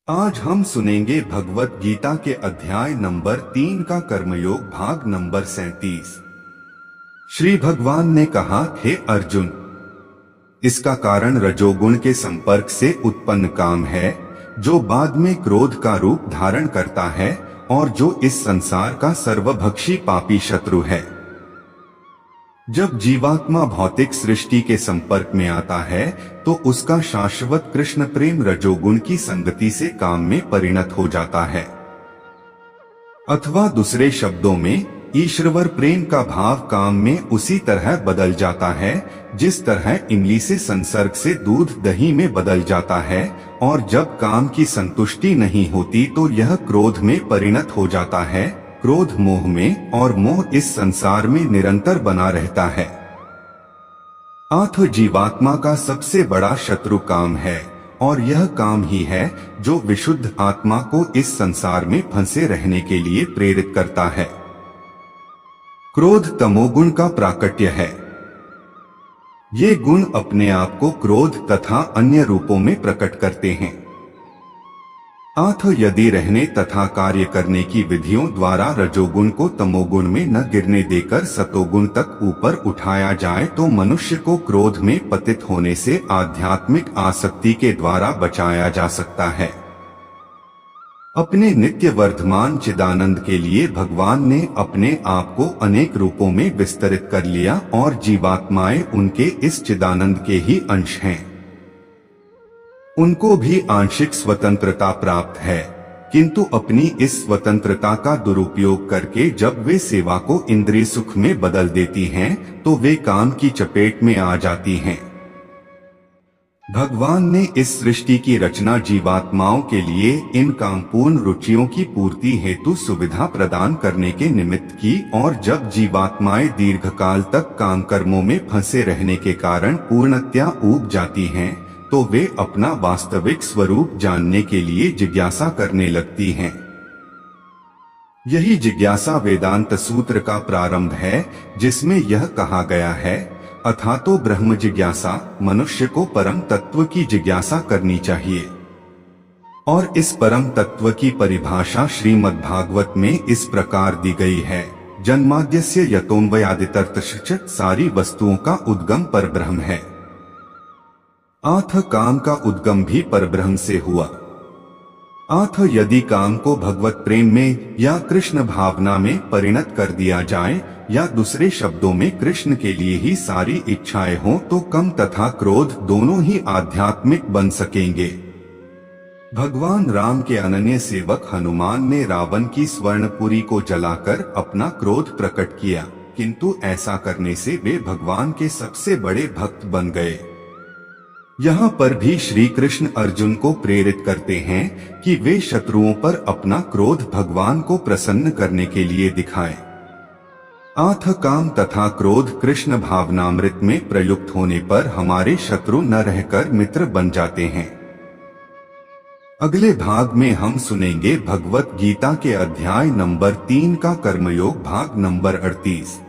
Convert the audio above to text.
आज हम सुनेंगे भगवत गीता के अध्याय नंबर 3 का कर्मयोग भाग नंबर 37। श्री भगवान ने कहा, हे अर्जुन, इसका कारण रजोगुण के संपर्क से उत्पन्न काम है, जो बाद में क्रोध का रूप धारण करता है और जो इस संसार का सर्वभक्षी पापी शत्रु है। जब जीवात्मा भौतिक सृष्टि के संपर्क में आता है तो उसका शाश्वत कृष्ण प्रेम रजोगुण की संगति से काम में परिणत हो जाता है, अथवा दूसरे शब्दों में ईश्वर प्रेम का भाव काम में उसी तरह बदल जाता है जिस तरह इमली से संसर्ग से दूध दही में बदल जाता है। और जब काम की संतुष्टि नहीं होती तो यह क्रोध में परिणत हो जाता है, क्रोध मोह में, और मोह इस संसार में निरंतर बना रहता है। जीवात्मा का सबसे बड़ा शत्रु काम है और यह काम ही है जो विशुद्ध आत्मा को इस संसार में फंसे रहने के लिए प्रेरित करता है। क्रोध तमोगुण का प्राकट्य है। ये गुण अपने आप को क्रोध तथा अन्य रूपों में प्रकट करते हैं। यदि रहने तथा कार्य करने की विधियों द्वारा रजोगुण को तमोगुण में न गिरने देकर सतोगुण तक ऊपर उठाया जाए तो मनुष्य को क्रोध में पतित होने से आध्यात्मिक आसक्ति के द्वारा बचाया जा सकता है। अपने नित्य वर्धमान चिदानंद के लिए भगवान ने अपने आप को अनेक रूपों में विस्तरित कर लिया और जीवात्माएं उनके इस चिदानंद के ही अंश हैं। उनको भी आंशिक स्वतंत्रता प्राप्त है, किंतु अपनी इस स्वतंत्रता का दुरुपयोग करके जब वे सेवा को इंद्रिय सुख में बदल देती हैं तो वे काम की चपेट में आ जाती हैं। भगवान ने इस सृष्टि की रचना जीवात्माओं के लिए इन कामपूर्ण रुचियों की पूर्ति हेतु सुविधा प्रदान करने के निमित्त की, और जब जीवात्माएं दीर्घकाल तक काम कर्मों में फंसे रहने के कारण पूर्णतया ऊब जाती हैं तो वे अपना वास्तविक स्वरूप जानने के लिए जिज्ञासा करने लगती हैं। यही जिज्ञासा वेदांत सूत्र का प्रारंभ है, जिसमें यह कहा गया है, अथातो ब्रह्म जिज्ञासा, मनुष्य को परम तत्व की जिज्ञासा करनी चाहिए। और इस परम तत्व की परिभाषा श्रीमद् भागवत में इस प्रकार दी गई है, जन्माद्यस्य यतोन्वयादितरतश्च, सारी वस्तुओं का उद्गम परब्रह्म है। काम का उद्गम भी परब्रह्म से हुआ। यदि काम को भगवत प्रेम में या कृष्ण भावना में परिणत कर दिया जाए, या दूसरे शब्दों में कृष्ण के लिए ही सारी इच्छाएं हों, तो काम तथा क्रोध दोनों ही आध्यात्मिक बन सकेंगे। भगवान राम के अनन्य सेवक हनुमान ने रावण की स्वर्णपुरी को जलाकर अपना क्रोध प्रकट किया, किंतु ऐसा करने से वे भगवान के सबसे बड़े भक्त बन गए। यहाँ पर भी श्री कृष्ण अर्जुन को प्रेरित करते हैं कि वे शत्रुओं पर अपना क्रोध भगवान को प्रसन्न करने के लिए दिखाएं। काम तथा क्रोध कृष्ण भावनामृत में प्रयुक्त होने पर हमारे शत्रु न रहकर मित्र बन जाते हैं। अगले भाग में हम सुनेंगे भगवत गीता के अध्याय नंबर 3 का कर्मयोग भाग नंबर 38।